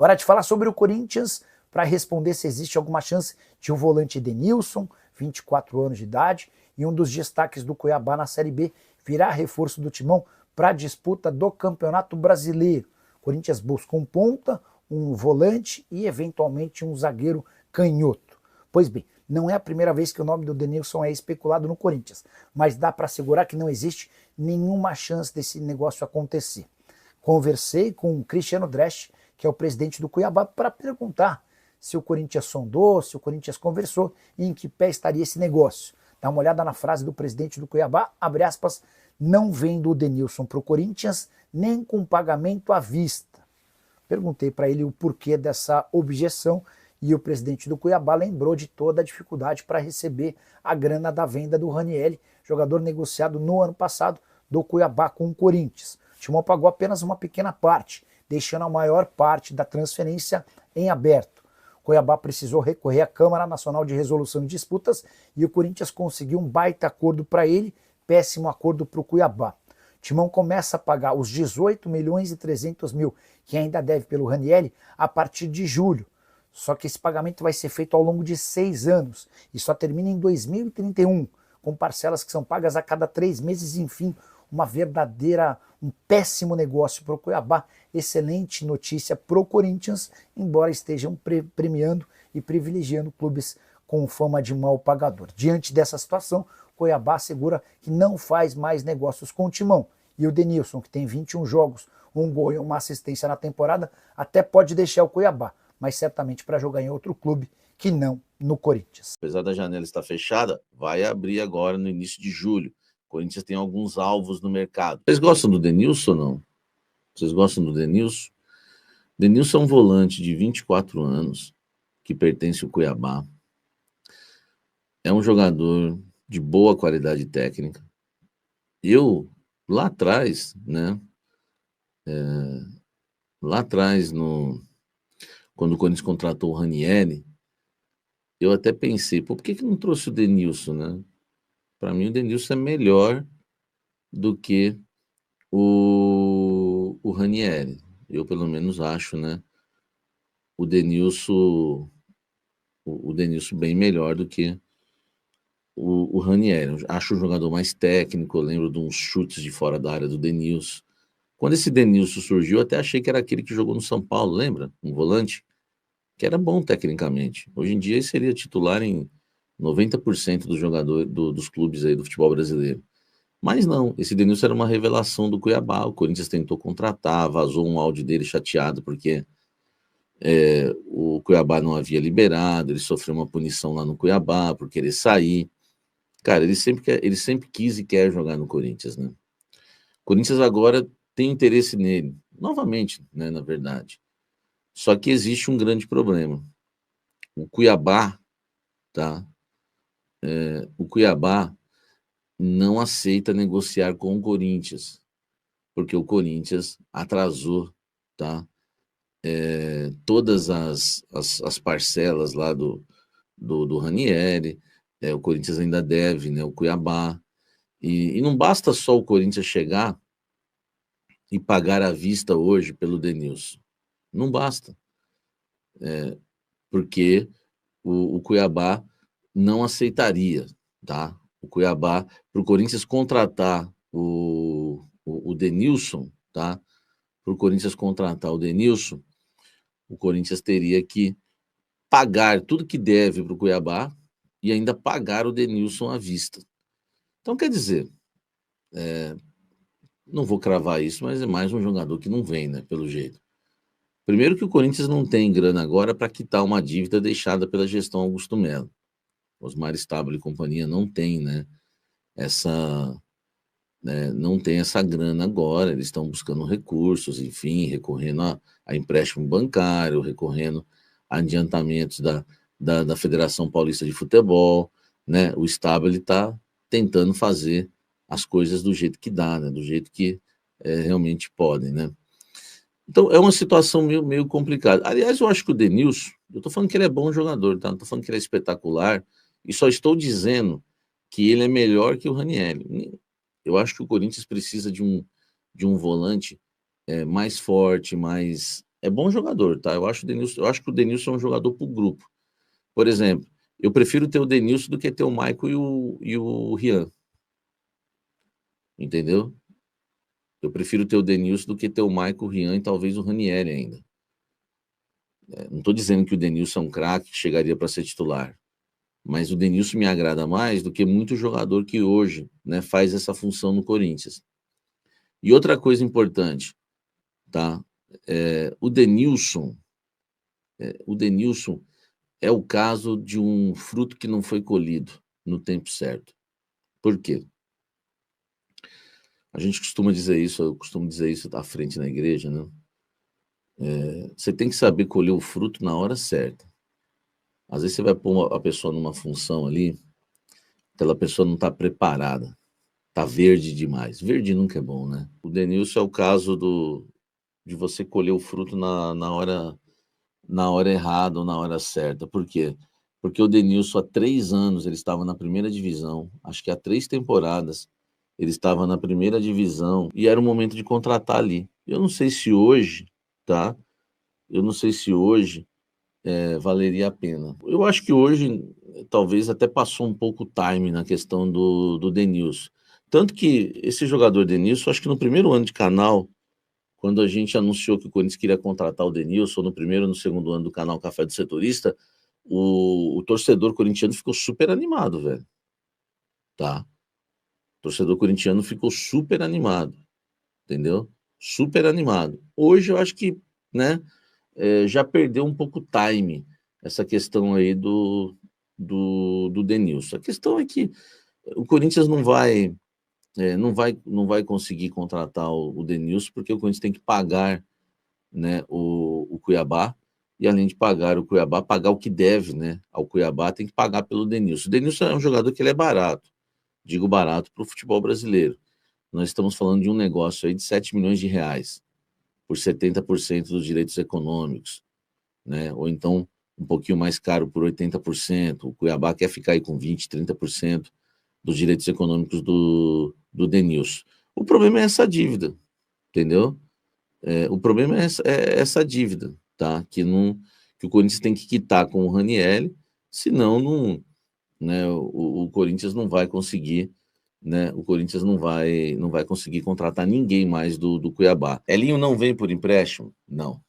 Hora de falar sobre o Corinthians, para responder se existe alguma chance de o volante Edenilson, 24 anos de idade, e um dos destaques do Cuiabá na Série B, virar reforço do Timão para a disputa do Campeonato Brasileiro. O Corinthians busca um ponta, um volante e eventualmente um zagueiro canhoto. Pois bem, não é a primeira vez que o nome do Edenilson é especulado no Corinthians, mas dá para assegurar que não existe nenhuma chance desse negócio acontecer. Conversei com o Cristiano Dresch, que é o presidente do Cuiabá, para perguntar se o Corinthians sondou, se o Corinthians conversou e em que pé estaria esse negócio. Dá uma olhada na frase do presidente do Cuiabá, abre aspas, não vendo o Edenilson para o Corinthians nem com pagamento à vista. Perguntei para ele o porquê dessa objeção e o presidente do Cuiabá lembrou de toda a dificuldade para receber a grana da venda do Ranieri, jogador negociado no ano passado do Cuiabá com o Corinthians. O Timão pagou apenas uma pequena parte, deixando a maior parte da transferência em aberto. O Cuiabá precisou recorrer à Câmara Nacional de Resolução de Disputas e o Corinthians conseguiu um baita acordo para ele, péssimo acordo para o Cuiabá. O Timão começa a pagar os 18 milhões e 300 mil que ainda deve pelo Ranieri a partir de julho. Só que esse pagamento vai ser feito ao longo de 6 anos e só termina em 2031, com parcelas que são pagas a cada 3 meses, enfim, um péssimo negócio para o Cuiabá, excelente notícia para o Corinthians, embora estejam premiando e privilegiando clubes com fama de mau pagador. Diante dessa situação, o Cuiabá assegura que não faz mais negócios com o Timão. E o Edenilson, que tem 21 jogos, um gol e uma assistência na temporada, até pode deixar o Cuiabá, mas certamente para jogar em outro clube que não no Corinthians. Apesar da janela estar fechada, vai abrir agora no início de julho. O Corinthians tem alguns alvos no mercado. Vocês gostam do Edenilson ou não? Vocês gostam do Edenilson? Edenilson é um volante de 24 anos que pertence ao Cuiabá. É um jogador de boa qualidade técnica. Eu, lá atrás, né? Lá atrás, quando o Corinthians contratou o Ranieri, eu até pensei, por que não trouxe o Edenilson, né? Para mim, o Edenilson é melhor do que o Ranieri. Eu, pelo menos, acho, né? O Edenilson bem melhor do que o Ranieri. Acho o jogador mais técnico, eu lembro de uns chutes de fora da área do Edenilson. Quando esse Edenilson surgiu, eu até achei que era aquele que jogou no São Paulo, lembra? Um volante, que era bom tecnicamente. Hoje em dia ele seria titular em 90% dos jogadores dos clubes aí do futebol brasileiro. Mas não, esse Edenilson era uma revelação do Cuiabá, o Corinthians tentou contratar, vazou um áudio dele chateado porque o Cuiabá não havia liberado, ele sofreu uma punição lá no Cuiabá por querer sair. Cara, ele sempre quis e quer jogar no Corinthians, né? O Corinthians agora tem interesse nele, novamente, né, na verdade. Só que existe um grande problema. O Cuiabá, tá? O Cuiabá não aceita negociar com o Corinthians, porque o Corinthians atrasou, tá? Todas as parcelas lá do Ranieri, o Corinthians ainda deve, né? O Cuiabá. E não basta só o Corinthians chegar e pagar à vista hoje pelo Edenilson. Não basta. Porque o Cuiabá não aceitaria, tá? O Cuiabá, para o Corinthians contratar o Edenilson, tá? Para o Corinthians contratar o Edenilson, o Corinthians teria que pagar tudo que deve para o Cuiabá e ainda pagar o Edenilson à vista. Então, quer dizer, não vou cravar isso, mas é mais um jogador que não vem, né, pelo jeito. Primeiro que o Corinthians não tem grana agora para quitar uma dívida deixada pela gestão Augusto Melo. Osmar Stabile e companhia não tem, né, não tem essa grana agora, eles estão buscando recursos, enfim, recorrendo a empréstimo bancário, recorrendo a adiantamentos da Federação Paulista de Futebol, né? O Stabile está tentando fazer as coisas do jeito que dá, né? Do jeito que realmente podem, né? Então, é uma situação meio complicada. Aliás, eu acho que o Edenilson, eu estou falando que ele é bom jogador, tá? Não estou falando que ele é espetacular, e só estou dizendo que ele é melhor que o Ranieri. Eu acho que o Corinthians precisa de um volante mais forte, mais é bom jogador, tá? Eu acho que o Denilson é um jogador pro grupo. Por exemplo, eu prefiro ter o Denilson do que ter o Maicon e o Rian. Entendeu? Eu prefiro ter o Denilson do que ter o Maicon, o Rian e talvez o Ranieri ainda. Não estou dizendo que o Denilson é um craque que chegaria para ser titular, mas o Denilson me agrada mais do que muito jogador que hoje, né, faz essa função no Corinthians. E outra coisa importante, tá? O Denilson é o caso de um fruto que não foi colhido no tempo certo. Por quê? A gente costuma dizer isso, eu costumo dizer isso à frente na igreja, né? Você tem que saber colher o fruto na hora certa. Às vezes você vai pôr a pessoa numa função ali, aquela pessoa não está preparada, está verde demais. Verde nunca é bom, né? O Denilson é o caso de você colher o fruto na hora errada ou na hora certa. Por quê? Porque o Denilson, há 3 anos, ele estava na primeira divisão, acho que há 3 temporadas, ele estava na primeira divisão e era o momento de contratar ali. Eu não sei se hoje, tá? Eu não sei se hoje valeria a pena. Eu acho que hoje talvez até passou um pouco o time na questão do Denilson. Tanto que esse jogador Denilson, acho que no primeiro ano de canal, quando a gente anunciou que o Corinthians queria contratar o Denilson, no primeiro ou no segundo ano do canal Café do Setorista, o torcedor corintiano ficou super animado, velho. Tá? O torcedor corintiano ficou super animado, entendeu? Super animado. Hoje eu acho que, né, já perdeu um pouco o time essa questão aí do Denilson. A questão é que o Corinthians não vai conseguir contratar o Denilson porque o Corinthians tem que pagar, né, o Cuiabá, e além de pagar o Cuiabá, pagar o que deve, né, ao Cuiabá, tem que pagar pelo Denilson. O Denilson é um jogador que ele é barato, digo barato para o futebol brasileiro. Nós estamos falando de um negócio aí de 7 milhões de reais por 70% dos direitos econômicos, né? Ou então um pouquinho mais caro por 80%. O Cuiabá quer ficar aí com 20%, 30% dos direitos econômicos do Denilson. O problema é essa dívida, entendeu? O problema é essa dívida, tá? Que o Corinthians tem que quitar com o Ranieri, senão não, né, o Corinthians não vai conseguir, né? O Corinthians não vai conseguir contratar ninguém mais do Cuiabá. Elinho não vem por empréstimo? Não.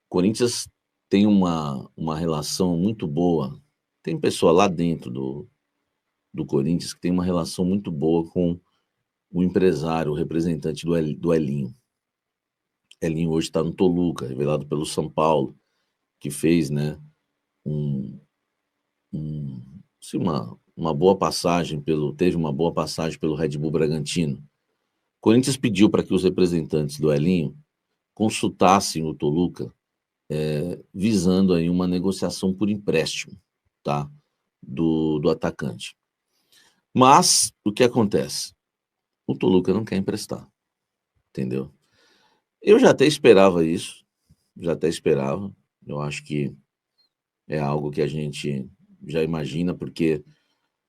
O Corinthians tem uma relação muito boa. Tem pessoa lá dentro do Corinthians que tem uma relação muito boa com o empresário, o representante do Elinho. Elinho hoje está no Toluca, revelado pelo São Paulo, que fez, né, assim, uma boa passagem teve uma boa passagem pelo Red Bull Bragantino. O Corinthians pediu para que os representantes do Elinho consultassem o Toluca, visando aí uma negociação por empréstimo, tá, do atacante. Mas o que acontece? O Toluca não quer emprestar, entendeu? Eu já até esperava isso, Eu acho que é algo que a gente já imagina, porque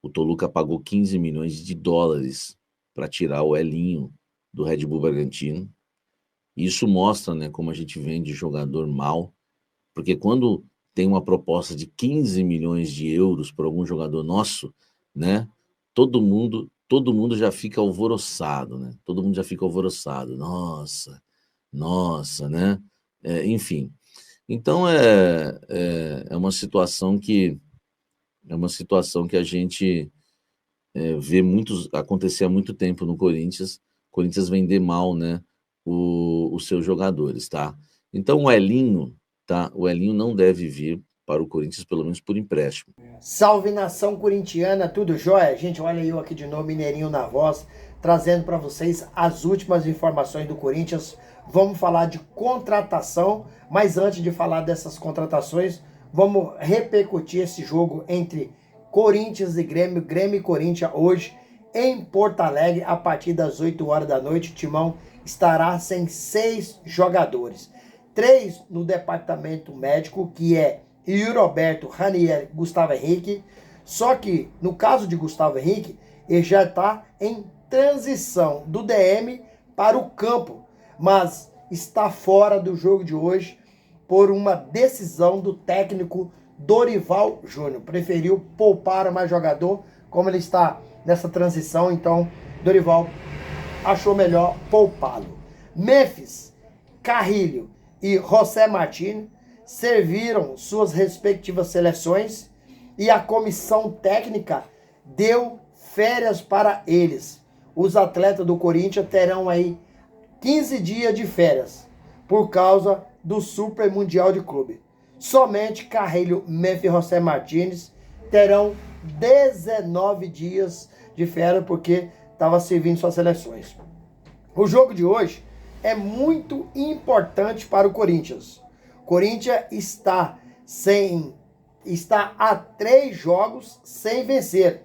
o Toluca pagou 15 milhões de dólares para tirar o Elinho do Red Bull Bragantino. Isso mostra, né, como a gente vende jogador mal, porque quando tem uma proposta de 15 milhões de euros por algum jogador nosso, né, todo mundo já fica alvoroçado, né? Todo mundo já fica alvoroçado. Nossa, né? Enfim. Então é uma situação que a gente vê acontecer há muito tempo no Corinthians. O Corinthians vender mal, né, os seus jogadores, tá? Então o Elinho, tá? O Elinho não deve vir para o Corinthians, pelo menos por empréstimo. Salve nação corintiana, tudo jóia? Gente, olha eu aqui de novo, Mineirinho na voz, trazendo para vocês as últimas informações do Corinthians. Vamos falar de contratação, mas antes de falar dessas contratações, vamos repercutir esse jogo entre Corinthians e Grêmio, Grêmio e Corinthians hoje em Porto Alegre, a partir das 8 horas da noite. O Timão estará sem 6 jogadores. 3 no departamento médico, que é Yuri Alberto, Ranieri, Gustavo Henrique. Só que, no caso de Gustavo Henrique, ele já está em transição do DM para o campo. Mas está fora do jogo de hoje por uma decisão do técnico Dorival Júnior. Preferiu poupar mais jogador, como ele está nessa transição, então Dorival achou melhor poupá-lo. Memphis, Carrilho e José Martins serviram suas respectivas seleções e a comissão técnica deu férias para eles. Os atletas do Corinthians terão aí 15 dias de férias por causa do Super Mundial de Clube. Somente Carrilho, Memphis e José Martins terão 19 dias de férias porque estava servindo suas seleções. O jogo de hoje é muito importante para o Corinthians. O Corinthians está a 3 jogos sem vencer.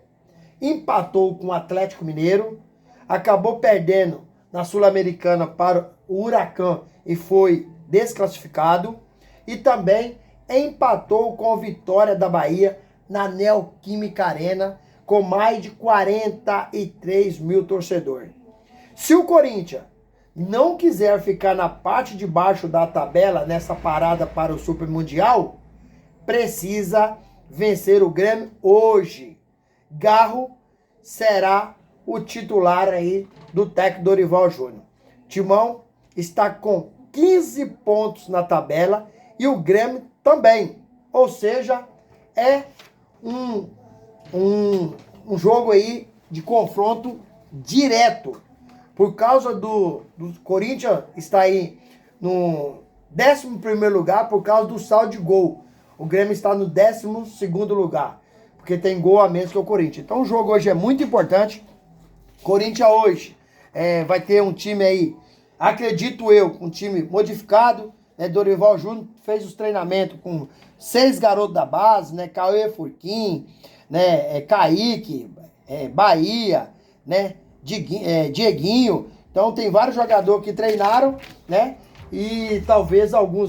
Empatou com o Atlético Mineiro, acabou perdendo na Sul-Americana para o Huracan e foi desclassificado, e também empatou com a Vitória da Bahia na Neoquímica Arena com mais de 43 mil torcedores. Se o Corinthians não quiser ficar na parte de baixo da tabela nessa parada para o Super Mundial, precisa vencer o Grêmio hoje. Garro será o titular aí do técnico Dorival Júnior. Timão está com 15 pontos na tabela e o Grêmio também. Ou seja, é um jogo aí de confronto direto. Por causa do Corinthians está aí no 11º lugar por causa do saldo de gol. O Grêmio está no 12º lugar, porque tem gol a menos que o Corinthians. Então o jogo hoje é muito importante. Corinthians hoje vai ter um time aí, acredito eu, um time modificado. Dorival Júnior fez os treinamentos com 6 garotos da base, Cauê Furquim, Kaique, Bahia, Dieguinho. Então tem vários jogadores que treinaram, e talvez algum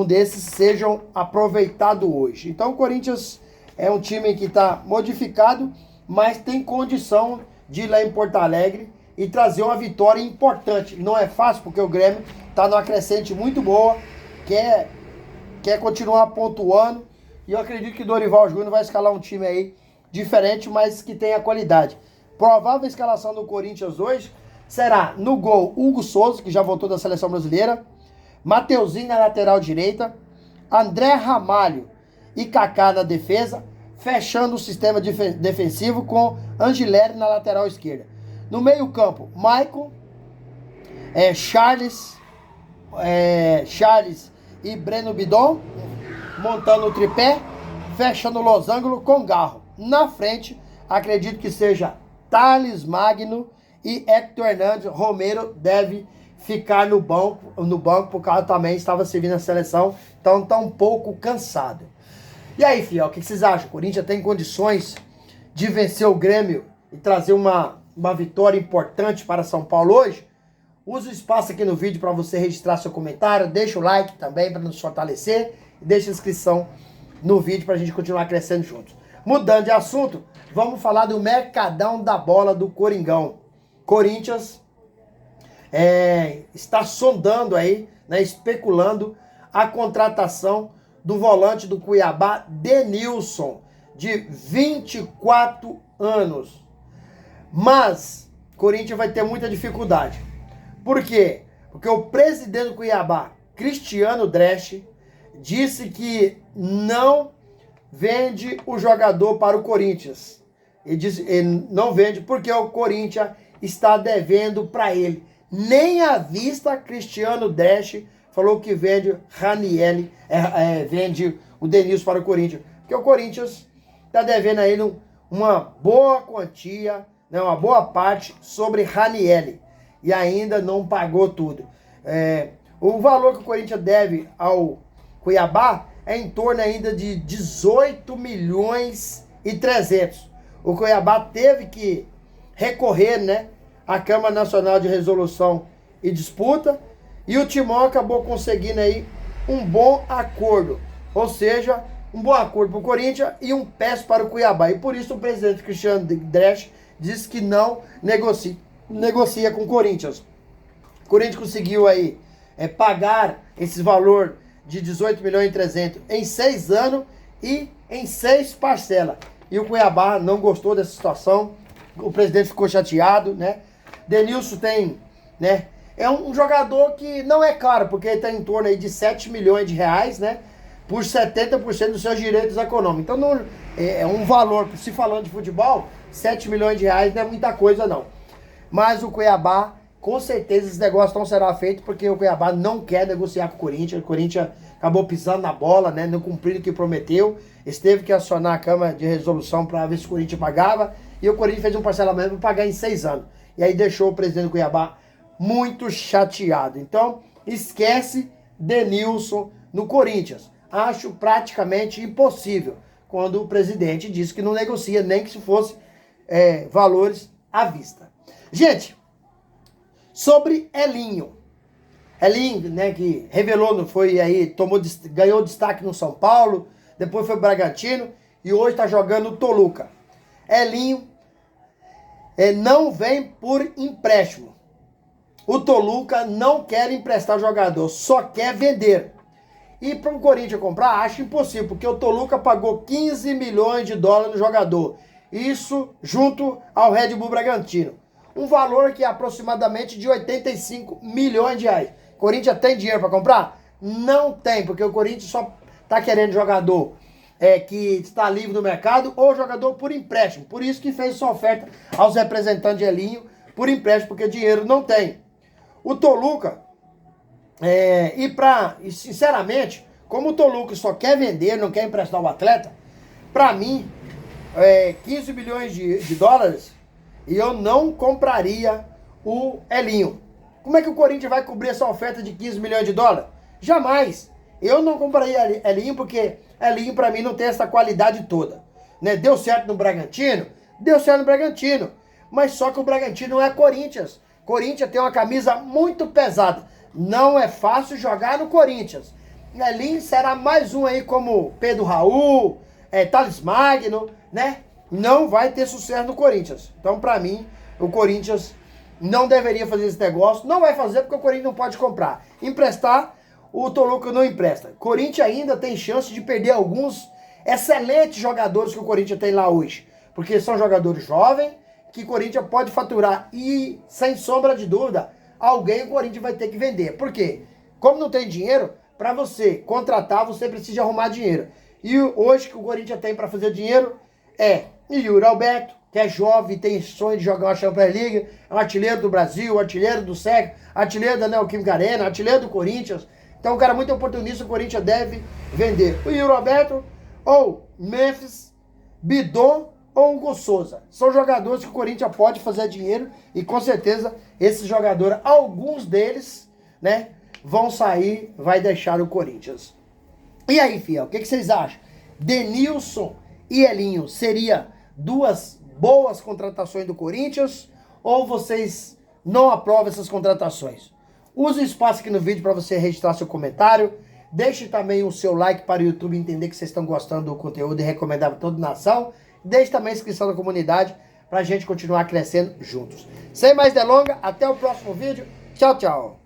desses sejam aproveitados hoje. Então o Corinthians é um time que está modificado, mas tem condição de ir lá em Porto Alegre e trazer uma vitória importante. Não é fácil, porque o Grêmio está numa crescente muito boa, quer continuar pontuando, e eu acredito que Dorival Júnior vai escalar um time aí diferente, mas que tenha qualidade. Provável escalação do Corinthians hoje será no gol Hugo Souza, que já voltou da seleção brasileira, Mateuzinho na lateral direita, André Ramalho e Kaká na defesa, fechando o sistema defensivo com Angileri na lateral esquerda. No meio campo, Maicon, Charles e Breno Bidon, montando o tripé, fechando o losango com Garro. Na frente, acredito que seja Thales Magno e Hector Hernandes. Romero deve ficar no banco, porque ela também estava servindo a seleção, então está um pouco cansado. E aí, fiel, o que vocês acham? O Corinthians tem condições de vencer o Grêmio e trazer uma vitória importante para São Paulo hoje? Use o espaço aqui no vídeo para você registrar seu comentário, deixa o like também para nos fortalecer e deixa a inscrição no vídeo para a gente continuar crescendo juntos. Mudando de assunto, vamos falar do mercadão da bola do Coringão. Corinthians está sondando aí, especulando a contratação do volante do Cuiabá, Denilson, de 24 anos. Mas Corinthians vai ter muita dificuldade. Por quê? Porque o presidente do Cuiabá, Cristiano Dresch, disse que não vende o jogador para o Corinthians. Ele não vende porque o Corinthians está devendo para ele. Nem à vista, Cristiano Dresch falou que vende Ranieri, vende o Denilson para o Corinthians. Porque o Corinthians está devendo a ele uma boa quantia, uma boa parte sobre Ranieri. E ainda não pagou tudo. O valor que o Corinthians deve ao Cuiabá é em torno ainda de 18 milhões e 300. O Cuiabá teve que recorrer, à Câmara Nacional de Resolução e Disputa, e o Timão acabou conseguindo aí um bom acordo. Ou seja, um bom acordo para o Corinthians e um péssimo para o Cuiabá. E por isso o presidente Cristiano Dresch disse que não negocia com o Corinthians. O Corinthians conseguiu aí pagar esse valor de 18 milhões e 300 em 6 anos e em 6 parcelas. E o Cuiabá não gostou dessa situação, o presidente ficou chateado, né? Denilson tem, né? É um jogador que não é caro, porque ele está em torno aí de 7 milhões de reais, né? Por 70% dos seus direitos econômicos. Então não, é um valor, se falando de futebol, 7 milhões de reais não é muita coisa não. Mas o Cuiabá, com certeza esses negócios não serão feitos, porque o Cuiabá não quer negociar com o Corinthians acabou pisando na bola, né? Não cumprindo o que prometeu. Eles teve que acionar a Câmara de Resolução para ver se o Corinthians pagava. E o Corinthians fez um parcelamento para pagar em 6 anos. E aí deixou o presidente do Cuiabá muito chateado. Então, esquece Denilson no Corinthians. Acho praticamente impossível quando o presidente disse que não negocia, nem que se fosse valores à vista. Gente, sobre Elinho. Elinho, né, que revelou, foi aí, ganhou destaque no São Paulo, depois foi pro Bragantino e hoje está jogando no Toluca. Elinho não vem por empréstimo. O Toluca não quer emprestar o jogador, só quer vender. E para o Corinthians comprar, acho impossível, porque o Toluca pagou 15 milhões de dólares no jogador. Isso junto ao Red Bull Bragantino. Um valor que é aproximadamente de 85 milhões de reais. O Corinthians tem dinheiro para comprar? Não tem, porque o Corinthians só está querendo jogador que está livre no mercado ou jogador por empréstimo. Por isso que fez sua oferta aos representantes de Elinho por empréstimo, porque dinheiro não tem. O Toluca, e sinceramente, como o Toluca só quer vender, não quer emprestar o atleta, para mim, 15 milhões de dólares, e eu não compraria o Elinho. Como é que o Corinthians vai cobrir essa oferta de 15 milhões de dólares? Jamais. Eu não compraria Elinho, porque Elinho para mim não tem essa qualidade toda. Né? Deu certo no Bragantino? Deu certo no Bragantino. Mas só que o Bragantino não é Corinthians. Corinthians tem uma camisa muito pesada. Não é fácil jogar no Corinthians. Elinho será mais um aí como Pedro Raul, Thales Magno, né? Não vai ter sucesso no Corinthians. Então, para mim, o Corinthians não deveria fazer esse negócio. Não vai fazer porque o Corinthians não pode comprar. Emprestar, o Toluca não empresta. Corinthians ainda tem chance de perder alguns excelentes jogadores que o Corinthians tem lá hoje. Porque são jogadores jovens, que o Corinthians pode faturar. E, sem sombra de dúvida, alguém o Corinthians vai ter que vender. Por quê? Como não tem dinheiro, para você contratar, você precisa arrumar dinheiro. E hoje que o Corinthians tem para fazer dinheiro Yuri Alberto, que é jovem, tem sonho de jogar uma Champions League, é um artilheiro do Brasil, artilheiro do SEC, artilheiro da Neoquímica Arena, artilheiro do Corinthians. Então um cara muito oportunista, o Corinthians deve vender. O Yuri Alberto, ou Memphis, Bidon ou Hugo Souza. São jogadores que o Corinthians pode fazer dinheiro e com certeza esses jogadores, alguns deles, né, vão sair, vai deixar o Corinthians. E aí, fiel, o que vocês acham? Denilson e Elinho seria duas boas contratações do Corinthians ou vocês não aprovam essas contratações? Use o espaço aqui no vídeo para você registrar seu comentário. Deixe também o seu like para o YouTube entender que vocês estão gostando do conteúdo e recomendar para toda a nação. Deixe também a inscrição na comunidade para a gente continuar crescendo juntos. Sem mais delongas, até o próximo vídeo. Tchau, tchau.